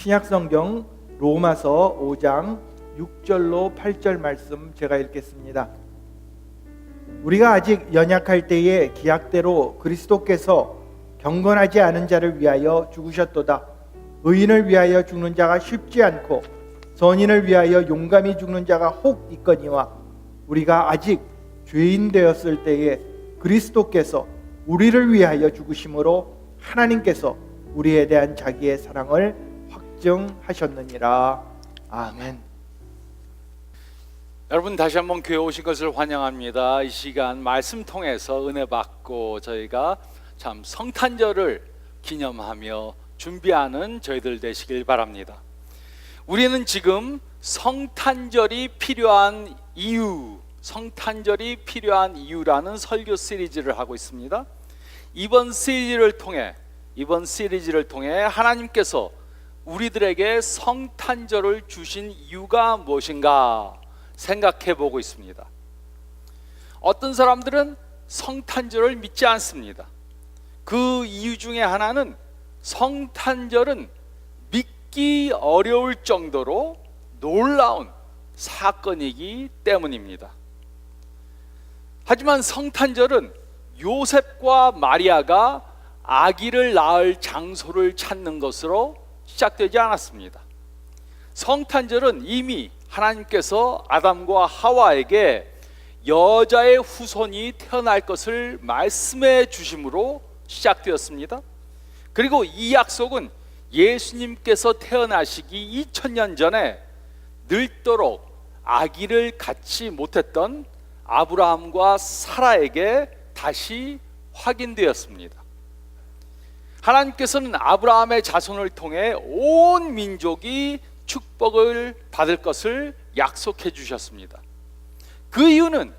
신약성경 로마서 5장 6절로 8절 말씀 제가 읽겠습니다. 우리가 아직 연약할 때에 기약대로 그리스도께서 경건하지 않은 자를 위하여 죽으셨도다. 의인을 위하여 죽는 자가 쉽지 않고 선인을 위하여 용감히 죽는 자가 혹 있거니와 우리가 아직 죄인 되었을 때에 그리스도께서 우리를 위하여 죽으심으로 하나님께서 우리에 대한 자기의 사랑을 확증하셨느니라. 아멘. 여러분, 다시 한번 교회 오신 것을 환영합니다. 이 시간 말씀 통해서 은혜 받고 저희가 참 성탄절을 기념하며 준비하는 저희들 되시길 바랍니다. 우리는 지금 성탄절이 필요한 이유라는 설교 시리즈를 하고 있습니다. 이번 시리즈를 통해 하나님께서 우리들에게 성탄절을 주신 이유가 무엇인가 생각해 보고 있습니다. 어떤 사람들은 성탄절을 믿지 않습니다. 그 이유 중에 하나는 성탄절은 믿기 어려울 정도로 놀라운 사건이기 때문입니다. 하지만 성탄절은 요셉과 마리아가 아기를 낳을 장소를 찾는 것으로 시작되지 않았습니다. 성탄절은 이미 하나님께서 아담과 하와에게 여자의 후손이 태어날 것을 말씀해 주심으로 시작되었습니다. 그리고 이 약속은 예수님께서 태어나시기 2000년 전에 늙도록 아기를 갖지 못했던 아브라함과 사라에게 다시 확인되었습니다. 하나님께서는 아브라함의 자손을 통해 온 민족이 축복을 받을 것을 약속해 주셨습니다. 그 이유는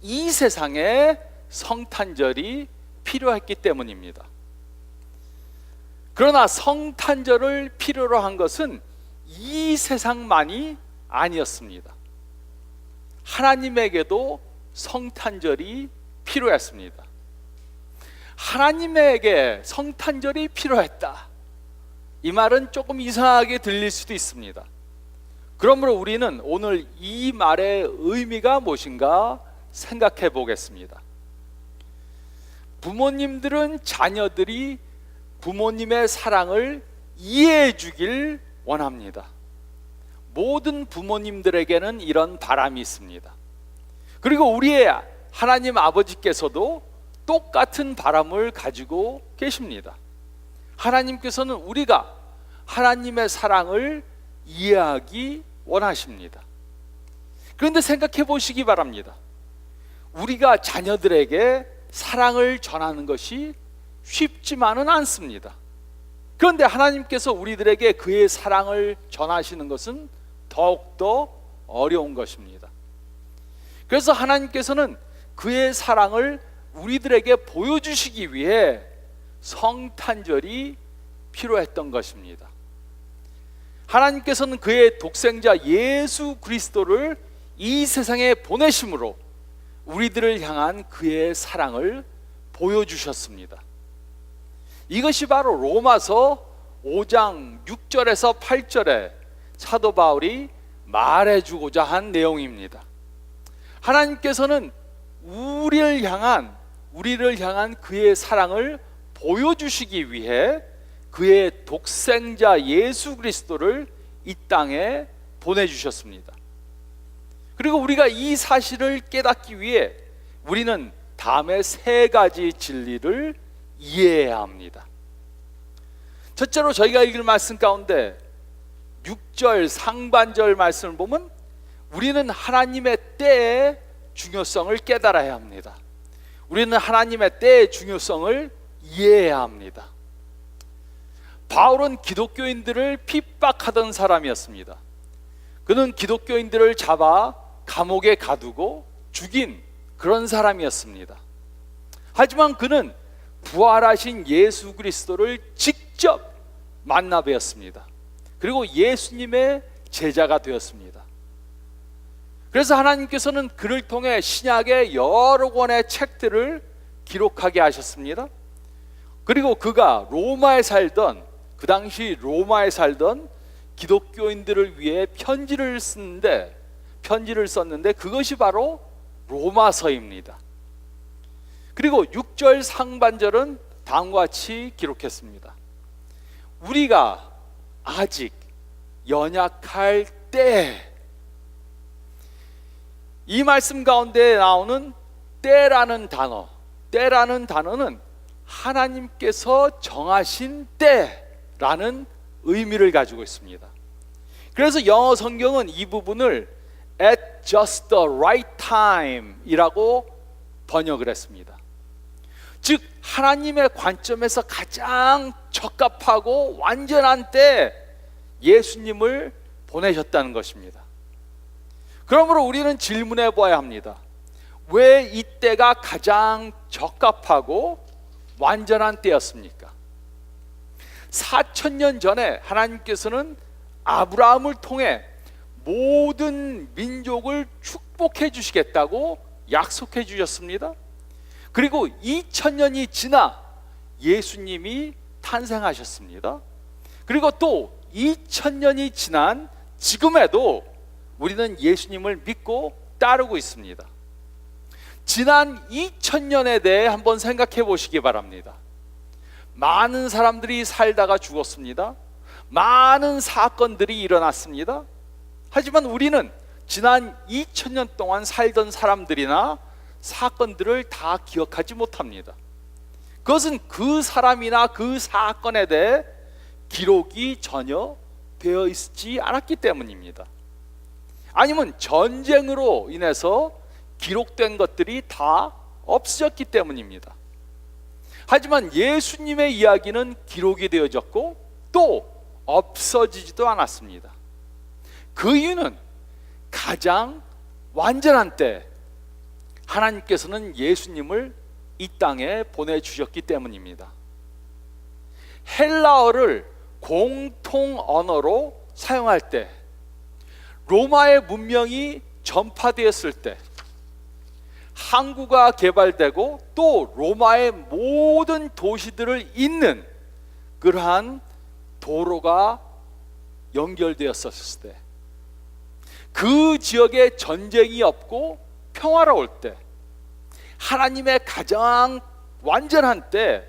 이 세상에 성탄절이 필요했기 때문입니다. 그러나 성탄절을 필요로 한 것은 이 세상만이 아니었습니다. 하나님에게도 성탄절이 필요했습니다. 하나님에게 성탄절이 필요했다, 이 말은 조금 이상하게 들릴 수도 있습니다. 그러므로 우리는 오늘 이 말의 의미가 무엇인가 생각해 보겠습니다. 부모님들은 자녀들이 부모님의 사랑을 이해해 주길 원합니다. 모든 부모님들에게는 이런 바람이 있습니다. 그리고 우리의 하나님 아버지께서도 똑같은 바람을 가지고 계십니다. 하나님께서는 우리가 하나님의 사랑을 이해하기 원하십니다. 그런데 생각해 보시기 바랍니다. 우리가 자녀들에게 사랑을 전하는 것이 쉽지만은 않습니다. 그런데 하나님께서 우리들에게 그의 사랑을 전하시는 것은 더욱더 어려운 것입니다. 그래서 하나님께서는 그의 사랑을 우리들에게 보여주시기 위해 성탄절이 필요했던 것입니다. 하나님께서는 그의 독생자 예수 그리스도를 이 세상에 보내심으로 우리들을 향한 그의 사랑을 보여주셨습니다. 이것이 바로 로마서 5장 6절에서 8절에 사도 바울이 말해주고자 한 내용입니다. 하나님께서는 우리를 향한 그의 사랑을 보여주시기 위해 그의 독생자 예수 그리스도를 이 땅에 보내주셨습니다. 그리고 우리가 이 사실을 깨닫기 위해 우리는 다음에 세 가지 진리를 이해해야 합니다. 첫째로 저희가 읽을 말씀 가운데 6절 상반절 말씀을 보면 우리는 하나님의 때의 중요성을 깨달아야 합니다. 우리는 하나님의 때의 중요성을 이해해야 합니다. 바울은 기독교인들을 핍박하던 사람이었습니다. 그는 기독교인들을 잡아 감옥에 가두고 죽인 그런 사람이었습니다. 하지만 그는 부활하신 예수 그리스도를 직접 만나 뵈었습니다. 그리고 예수님의 제자가 되었습니다. 그래서 하나님께서는 그를 통해 신약의 여러 권의 책들을 기록하게 하셨습니다. 그리고 그가 로마에 살던 그 당시 로마에 살던 기독교인들을 위해 편지를 썼는데 그것이 바로 로마서입니다. 그리고 6절 상반절은 다음과 같이 기록했습니다. 우리가 아직 연약할 때, 이 말씀 가운데 나오는 때라는 단어는 하나님께서 정하신 때라는 의미를 가지고 있습니다. 그래서 영어 성경은 이 부분을 at just the right time 이라고 번역을 했습니다. 즉 하나님의 관점에서 가장 적합하고 완전한 때 예수님을 보내셨다는 것입니다. 그러므로 우리는 질문해 봐야 합니다. 왜 이때가 가장 적합하고 완전한 때였습니까? 4,000년 전에 하나님께서는 아브라함을 통해 모든 민족을 축복해 주시겠다고 약속해 주셨습니다. 그리고 2,000년이 지나 예수님이 탄생하셨습니다. 그리고 또 2,000년이 지난 지금에도 우리는 예수님을 믿고 따르고 있습니다. 지난 2,000년에 대해 한번 생각해 보시기 바랍니다. 많은 사람들이 살다가 죽었습니다. 많은 사건들이 일어났습니다. 하지만 우리는 지난 2,000년 동안 살던 사람들이나 사건들을 다 기억하지 못합니다. 그것은 그 사람이나 그 사건에 대해 기록이 전혀 되어 있지 않았기 때문입니다. 아니면 전쟁으로 인해서 기록된 것들이 다 없어졌기 때문입니다. 하지만 예수님의 이야기는 기록이 되어졌고 또 없어지지도 않았습니다. 그 이유는 가장 완전한 때 하나님께서는 예수님을 이 땅에 보내주셨기 때문입니다. 헬라어를 공통 언어로 사용할 때, 로마의 문명이 전파되었을 때, 항구가 개발되고 또 로마의 모든 도시들을 잇는 그러한 도로가 연결되었었을 때, 그 지역에 전쟁이 없고 평화로울 때, 하나님의 가장 완전한 때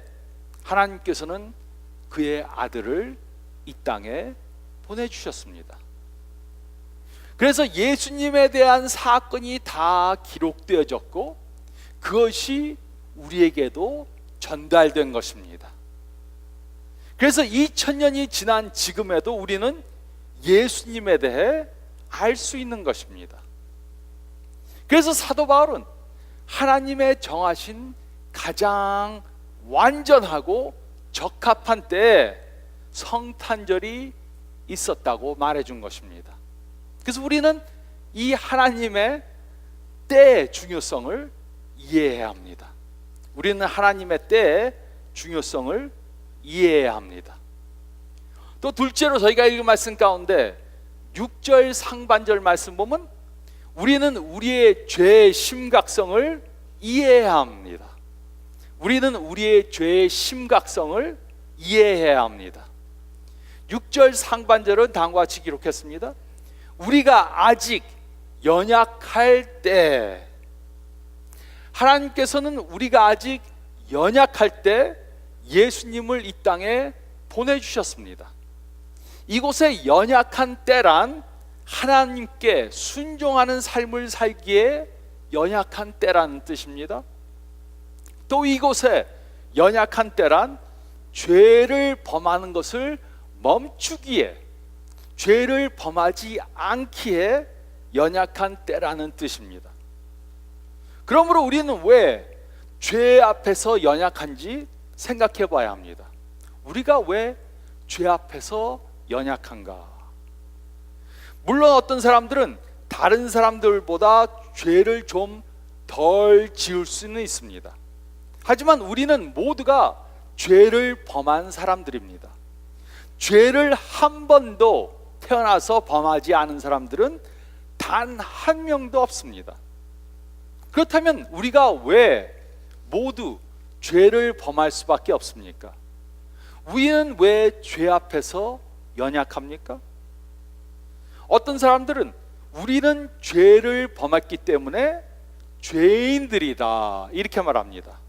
하나님께서는 그의 아들을 이 땅에 보내주셨습니다. 그래서 예수님에 대한 사건이 다 기록되어졌고 그것이 우리에게도 전달된 것입니다. 그래서 2,000년이 지난 지금에도 우리는 예수님에 대해 알 수 있는 것입니다. 그래서 사도 바울은 하나님의 정하신 가장 완전하고 적합한 때에 성탄절이 있었다고 말해준 것입니다. 그래서 우리는 이 하나님의 때의 중요성을 이해해야 합니다. 우리는 하나님의 때의 중요성을 이해해야 합니다. 또 둘째로 저희가 읽은 말씀 가운데 6절 상반절 말씀 보면 우리는 우리의 죄의 심각성을 이해해야 합니다. 우리는 우리의 죄의 심각성을 이해해야 합니다. 6절 상반절은 다음과 같이 기록했습니다. 우리가 아직 연약할 때, 하나님께서는 우리가 아직 연약할 때 예수님을 이 땅에 보내주셨습니다. 이곳에 연약한 때란 하나님께 순종하는 삶을 살기에 연약한 때라는 뜻입니다. 또 이곳에 연약한 때란 죄를 범하는 것을 멈추기에, 죄를 범하지 않기에 연약한 때라는 뜻입니다. 그러므로 우리는 왜 죄 앞에서 연약한지 생각해 봐야 합니다. 우리가 왜 죄 앞에서 연약한가? 물론 어떤 사람들은 다른 사람들보다 죄를 좀 덜 지을 수는 있습니다. 하지만 우리는 모두가 죄를 범한 사람들입니다. 죄를 한 번도 태어나서 범하지 않은 사람들은 단 한 명도 없습니다. 그렇다면 우리가 왜 모두 죄를 범할 수밖에 없습니까? 우리는 왜 죄 앞에서 연약합니까? 어떤 사람들은 우리는 죄를 범했기 때문에 죄인들이다 이렇게 말합니다.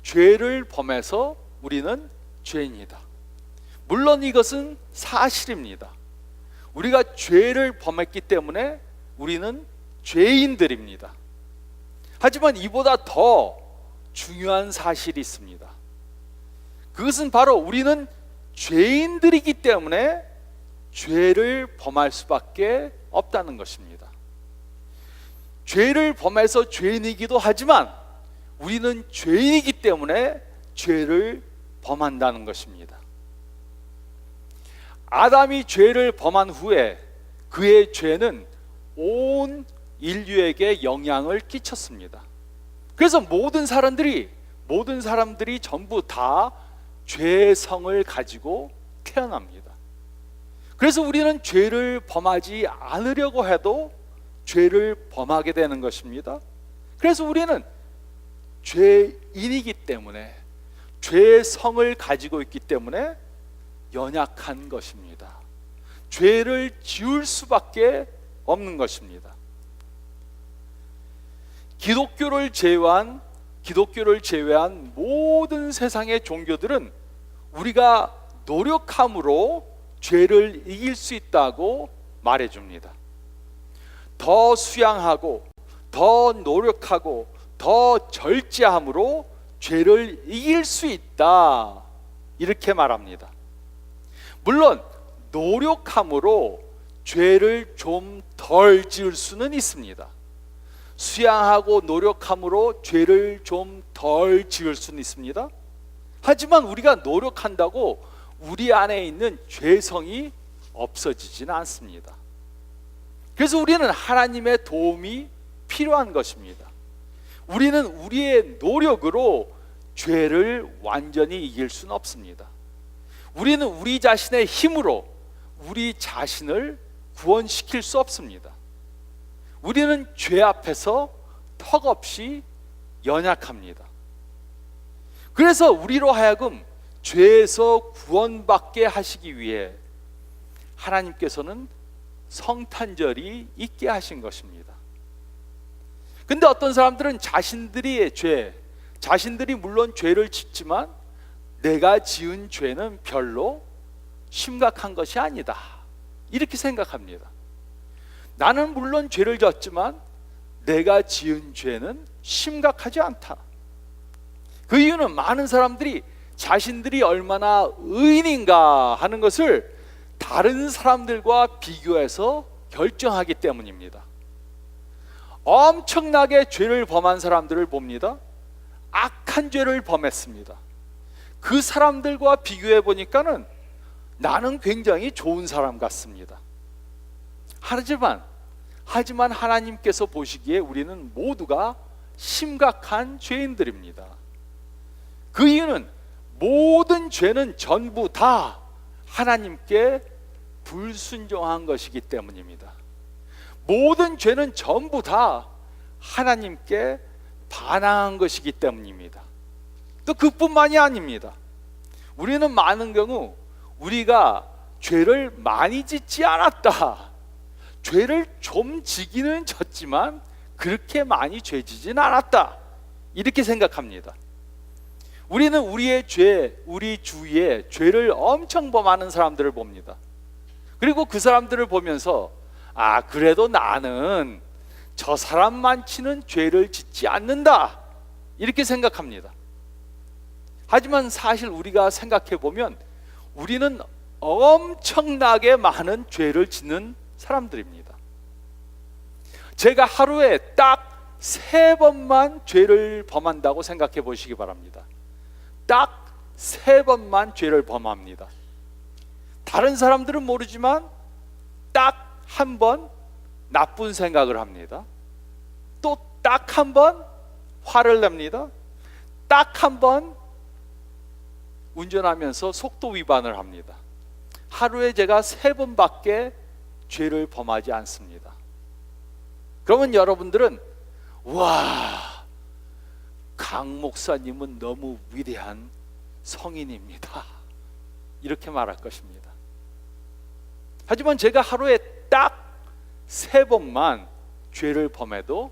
죄를 범해서 우리는 죄인이다. 물론 이것은 사실입니다. 우리가 죄를 범했기 때문에 우리는 죄인들입니다. 하지만 이보다 더 중요한 사실이 있습니다. 그것은 바로 우리는 죄인들이기 때문에 죄를 범할 수밖에 없다는 것입니다. 죄를 범해서 죄인이기도 하지만 우리는 죄인이기 때문에 죄를 범한다는 것입니다. 아담이 죄를 범한 후에 그의 죄는 온 인류에게 영향을 끼쳤습니다. 그래서 모든 사람들이 전부 다 죄성을 가지고 태어납니다. 그래서 우리는 죄를 범하지 않으려고 해도 죄를 범하게 되는 것입니다. 그래서 우리는 죄인이기 때문에, 죄성을 가지고 있기 때문에 연약한 것입니다. 죄를 지을 수밖에 없는 것입니다. 기독교를 제외한 모든 세상의 종교들은 우리가 노력함으로 죄를 이길 수 있다고 말해줍니다. 더 수양하고 더 노력하고 더 절제함으로 죄를 이길 수 있다 이렇게 말합니다. 물론 노력함으로 죄를 좀 덜 지을 수는 있습니다. 수양하고 노력함으로 죄를 좀 덜 지을 수는 있습니다. 하지만 우리가 노력한다고 우리 안에 있는 죄성이 없어지지는 않습니다. 그래서 우리는 하나님의 도움이 필요한 것입니다. 우리는 우리의 노력으로 죄를 완전히 이길 수는 없습니다. 우리는 우리 자신의 힘으로 우리 자신을 구원시킬 수 없습니다. 우리는 죄 앞에서 턱없이 연약합니다. 그래서 우리로 하여금 죄에서 구원받게 하시기 위해 하나님께서는 성탄절이 있게 하신 것입니다. 근데 어떤 사람들은 자신들이 물론 죄를 짓지만 내가 지은 죄는 별로 심각한 것이 아니다 이렇게 생각합니다. 나는 물론 죄를 졌지만 내가 지은 죄는 심각하지 않다. 그 이유는 많은 사람들이 자신들이 얼마나 의인인가 하는 것을 다른 사람들과 비교해서 결정하기 때문입니다. 엄청나게 죄를 범한 사람들을 봅니다. 악한 죄를 범했습니다. 그 사람들과 비교해 보니까는 나는 굉장히 좋은 사람 같습니다. 하지만 하나님께서 보시기에 우리는 모두가 심각한 죄인들입니다. 그 이유는 모든 죄는 전부 다 하나님께 불순종한 것이기 때문입니다. 모든 죄는 전부 다 하나님께 반항한 것이기 때문입니다. 또 그뿐만이 아닙니다. 우리는 많은 경우 우리가 죄를 많이 짓지 않았다, 죄를 좀 지기는 졌지만 그렇게 많이 죄지진 않았다 이렇게 생각합니다. 우리는 우리 주위에 죄를 엄청 범하는 사람들을 봅니다. 그리고 그 사람들을 보면서 그래도 나는 저 사람만치는 죄를 짓지 않는다 이렇게 생각합니다. 하지만 사실 우리가 생각해 보면 우리는 엄청나게 많은 죄를 짓는 사람들입니다. 제가 하루에 딱 3번만 죄를 범한다고 생각해 보시기 바랍니다. 딱 3번만 죄를 범합니다. 다른 사람들은 모르지만 딱 한 번 나쁜 생각을 합니다. 또 딱 한 번 화를 냅니다. 딱 한 번 운전하면서 속도 위반을 합니다. 하루에 제가 3번밖에 죄를 범하지 않습니다. 그러면 여러분들은 강 목사님은 너무 위대한 성인입니다 이렇게 말할 것입니다. 하지만 제가 하루에 딱 3번만 죄를 범해도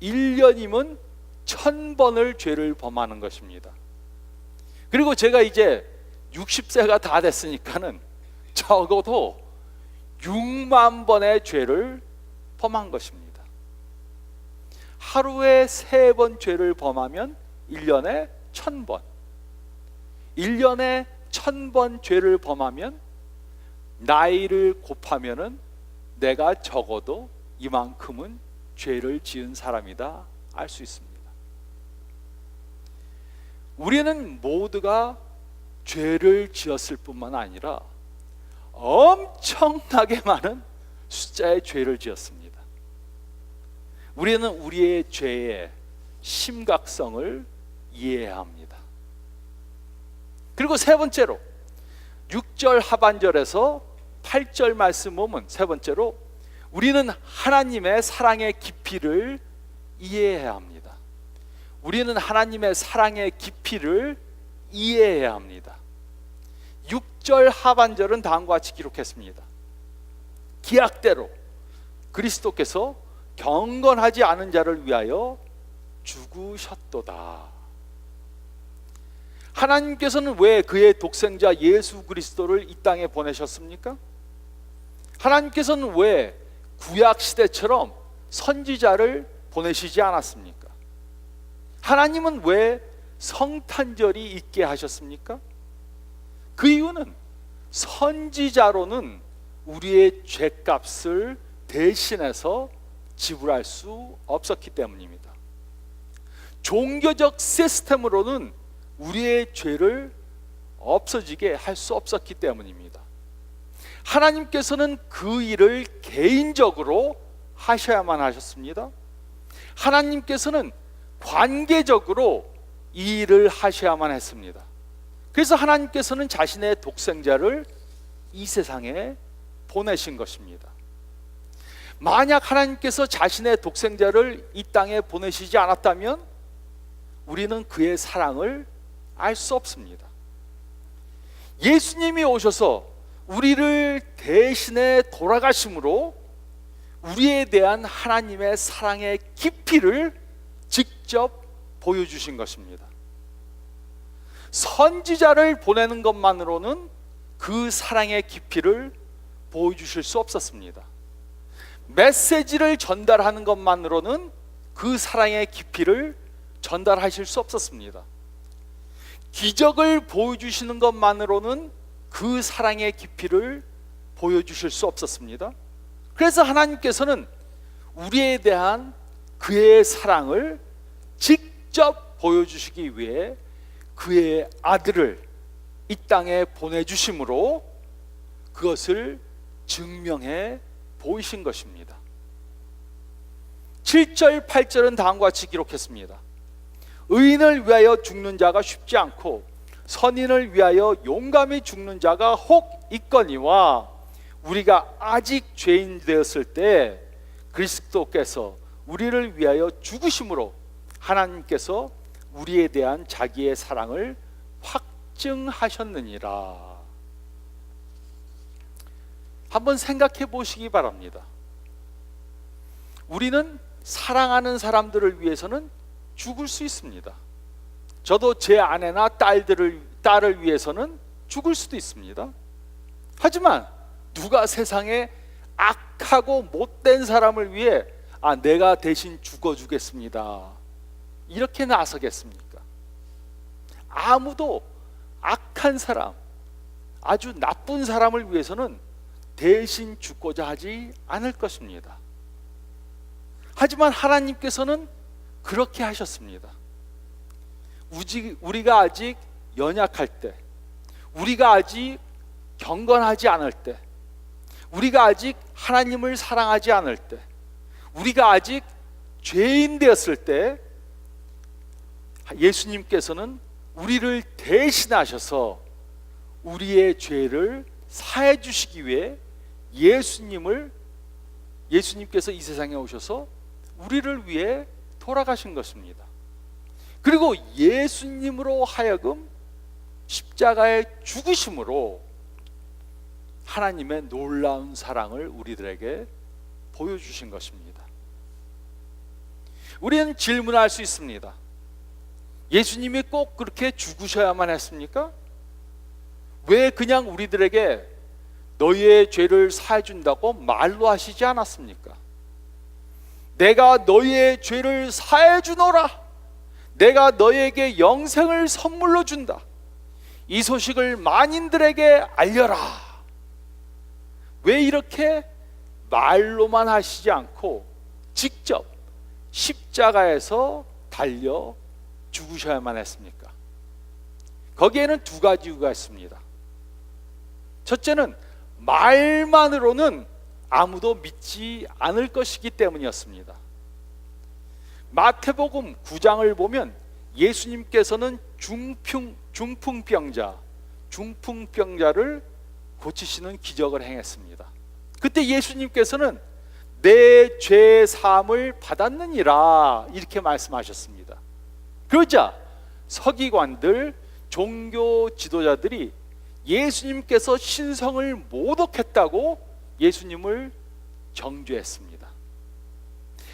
1년이면 1000번을 죄를 범하는 것입니다. 그리고 제가 이제 60세가 다 됐으니까는 적어도 6만 번의 죄를 범한 것입니다. 하루에 3번 죄를 범하면 1년에 1000번, 1년에 1000번 죄를 범하면 나이를 곱하면은 내가 적어도 이만큼은 죄를 지은 사람이다 알 수 있습니다. 우리는 모두가 죄를 지었을 뿐만 아니라 엄청나게 많은 숫자의 죄를 지었습니다. 우리는 우리의 죄의 심각성을 이해해야 합니다. 그리고 3번째로 6절 하반절에서 8절 말씀 보면 3번째로 우리는 하나님의 사랑의 깊이를 이해해야 합니다. 우리는 하나님의 사랑의 깊이를 이해해야 합니다. 6절 하반절은 다음과 같이 기록했습니다. 기약대로 그리스도께서 경건하지 않은 자를 위하여 죽으셨도다. 하나님께서는 왜 그의 독생자 예수 그리스도를 이 땅에 보내셨습니까? 하나님께서는 왜 구약 시대처럼 선지자를 보내시지 않았습니까? 하나님은 왜 성탄절이 있게 하셨습니까? 그 이유는 선지자로는 우리의 죄값을 대신해서 지불할 수 없었기 때문입니다. 종교적 시스템으로는 우리의 죄를 없어지게 할 수 없었기 때문입니다. 하나님께서는 그 일을 개인적으로 하셔야만 하셨습니다. 하나님께서는 관계적으로 이 일을 하셔야만 했습니다. 그래서 하나님께서는 자신의 독생자를 이 세상에 보내신 것입니다. 만약 하나님께서 자신의 독생자를 이 땅에 보내시지 않았다면 우리는 그의 사랑을 알 수 없습니다. 예수님이 오셔서 우리를 대신해 돌아가심으로 우리에 대한 하나님의 사랑의 깊이를 직접 보여주신 것입니다. 선지자를 보내는 것만으로는 그 사랑의 깊이를 보여주실 수 없었습니다. 메시지를 전달하는 것만으로는 그 사랑의 깊이를 전달하실 수 없었습니다. 기적을 보여주시는 것만으로는 그 사랑의 깊이를 보여주실 수 없었습니다. 그래서 하나님께서는 우리에 대한 그의 사랑을 직접 보여주시기 위해 그의 아들을 이 땅에 보내주심으로 그것을 증명해 보이신 것입니다. 7절 8절은 다음과 같이 기록했습니다. 의인을 위하여 죽는 자가 쉽지 않고 선인을 위하여 용감히 죽는 자가 혹 있거니와 우리가 아직 죄인 되었을 때 그리스도께서 우리를 위하여 죽으심으로 하나님께서 우리에 대한 자기의 사랑을 확증하셨느니라. 한번 생각해 보시기 바랍니다. 우리는 사랑하는 사람들을 위해서는 죽을 수 있습니다. 저도 제 아내나 딸을 위해서는 죽을 수도 있습니다. 하지만 누가 세상에 악하고 못된 사람을 위해 내가 대신 죽어주겠습니다 이렇게 나서겠습니까? 아무도 악한 사람, 아주 나쁜 사람을 위해서는 대신 죽고자 하지 않을 것입니다. 하지만 하나님께서는 그렇게 하셨습니다. 우리가 아직 연약할 때, 우리가 아직 경건하지 않을 때, 우리가 아직 하나님을 사랑하지 않을 때, 우리가 아직 죄인 되었을 때 예수님께서는 우리를 대신하셔서 우리의 죄를 사해 주시기 위해 예수님께서 이 세상에 오셔서 우리를 위해 돌아가신 것입니다. 그리고 예수님으로 하여금 십자가의 죽으심으로 하나님의 놀라운 사랑을 우리들에게 보여주신 것입니다. 우리는 질문할 수 있습니다. 예수님이 꼭 그렇게 죽으셔야만 했습니까? 왜 그냥 우리들에게 너희의 죄를 사해 준다고 말로 하시지 않았습니까? 내가 너희의 죄를 사해 주노라. 내가 너희에게 영생을 선물로 준다. 이 소식을 만인들에게 알려라. 왜 이렇게 말로만 하시지 않고 직접 십자가에서 달려 죽으셔야만 했습니까? 거기에는 두 가지 이유가 있습니다. 첫째는 말만으로는 아무도 믿지 않을 것이기 때문이었습니다. 마태복음 9장을 보면 예수님께서는 중풍병자를 고치시는 기적을 행했습니다. 그때 예수님께서는 내 죄 사함을 받았느니라 이렇게 말씀하셨습니다. 그러자 서기관들, 종교 지도자들이 예수님께서 신성을 모독했다고 예수님을 정죄했습니다.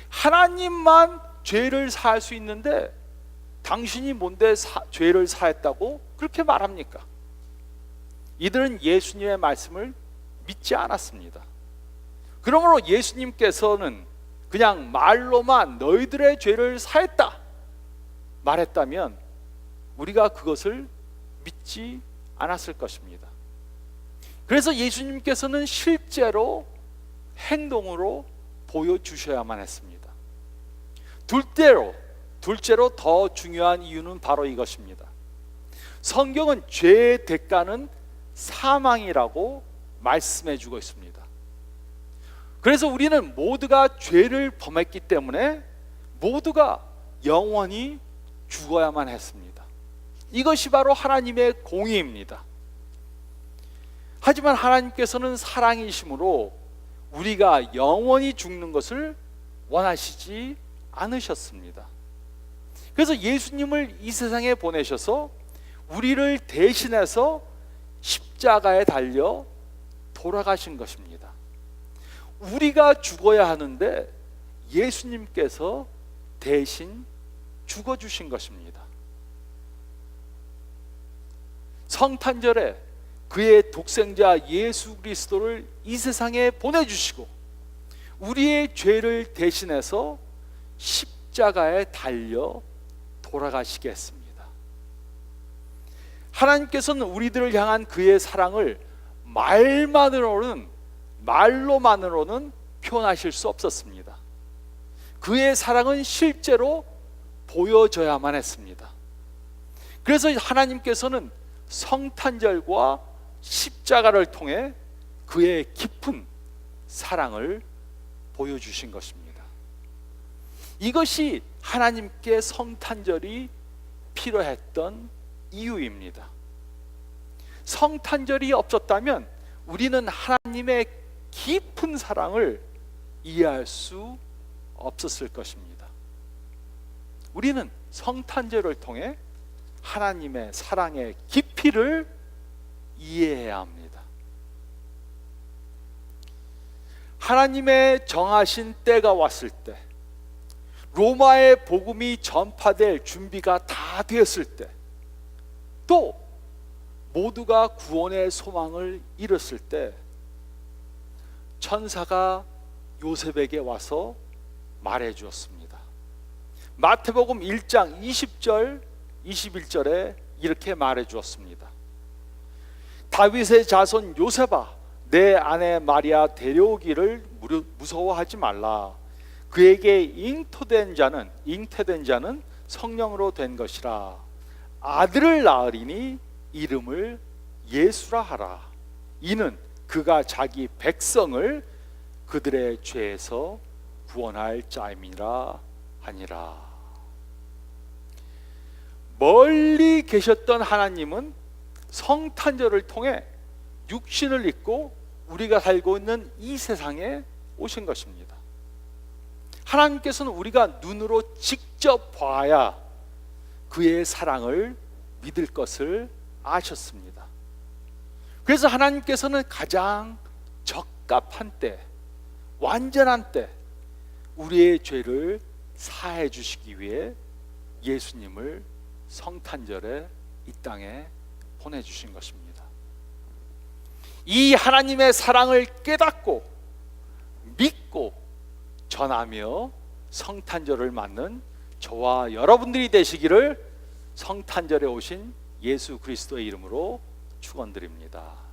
하나님만 죄를 사할 수 있는데 당신이 뭔데 죄를 사했다고 그렇게 말합니까? 이들은 예수님의 말씀을 믿지 않았습니다. 그러므로 예수님께서는 그냥 말로만 너희들의 죄를 사했다 말했다면 우리가 그것을 믿지 않았을 것입니다. 그래서 예수님께서는 실제로 행동으로 보여주셔야만 했습니다. 둘째로 더 중요한 이유는 바로 이것입니다. 성경은 죄의 대가는 사망이라고 말씀해 주고 있습니다. 그래서 우리는 모두가 죄를 범했기 때문에 모두가 영원히 죽어야만 했습니다. 이것이 바로 하나님의 공의입니다. 하지만 하나님께서는 사랑이심으로 우리가 영원히 죽는 것을 원하시지 않으셨습니다. 그래서 예수님을 이 세상에 보내셔서 우리를 대신해서 십자가에 달려 돌아가신 것입니다. 우리가 죽어야 하는데 예수님께서 대신 죽어주신 것입니다. 성탄절에 그의 독생자 예수 그리스도를 이 세상에 보내주시고 우리의 죄를 대신해서 십자가에 달려 돌아가시게 했습니다. 하나님께서는 우리들을 향한 그의 사랑을 말로만으로는 표현하실 수 없었습니다. 그의 사랑은 실제로 보여져야만 했습니다. 그래서 하나님께서는 성탄절과 십자가를 통해 그의 깊은 사랑을 보여주신 것입니다. 이것이 하나님께 성탄절이 필요했던 이유입니다. 성탄절이 없었다면 우리는 하나님의 깊은 사랑을 이해할 수 없었을 것입니다. 우리는 성탄절을 통해 하나님의 사랑의 깊이를 이해해야 합니다. 하나님의 정하신 때가 왔을 때, 로마의 복음이 전파될 준비가 다 되었을 때, 또 모두가 구원의 소망을 잃었을 때 천사가 요셉에게 와서 말해 주었습니다. 마태복음 1장 20절 21절에 이렇게 말해 주었습니다. 다윗의 자손 요셉아, 내 아내 마리아 데려오기를 무서워하지 말라. 그에게 잉태된 자는 성령으로 된 것이라. 아들을 낳으리니 이름을 예수라 하라. 이는 그가 자기 백성을 그들의 죄에서 구원할 자임이라 하니라. 멀리 계셨던 하나님은 성탄절을 통해 육신을 입고 우리가 살고 있는 이 세상에 오신 것입니다. 하나님께서는 우리가 눈으로 직접 봐야 그의 사랑을 믿을 것을 아셨습니다. 그래서 하나님께서는 가장 적합한 때, 완전한 때 우리의 죄를 사해 주시기 위해 예수님을 성탄절에 이 땅에 보내주신 것입니다. 이 하나님의 사랑을 깨닫고 믿고 전하며 성탄절을 맞는 저와 여러분들이 되시기를 성탄절에 오신 예수 그리스도의 이름으로 축원드립니다.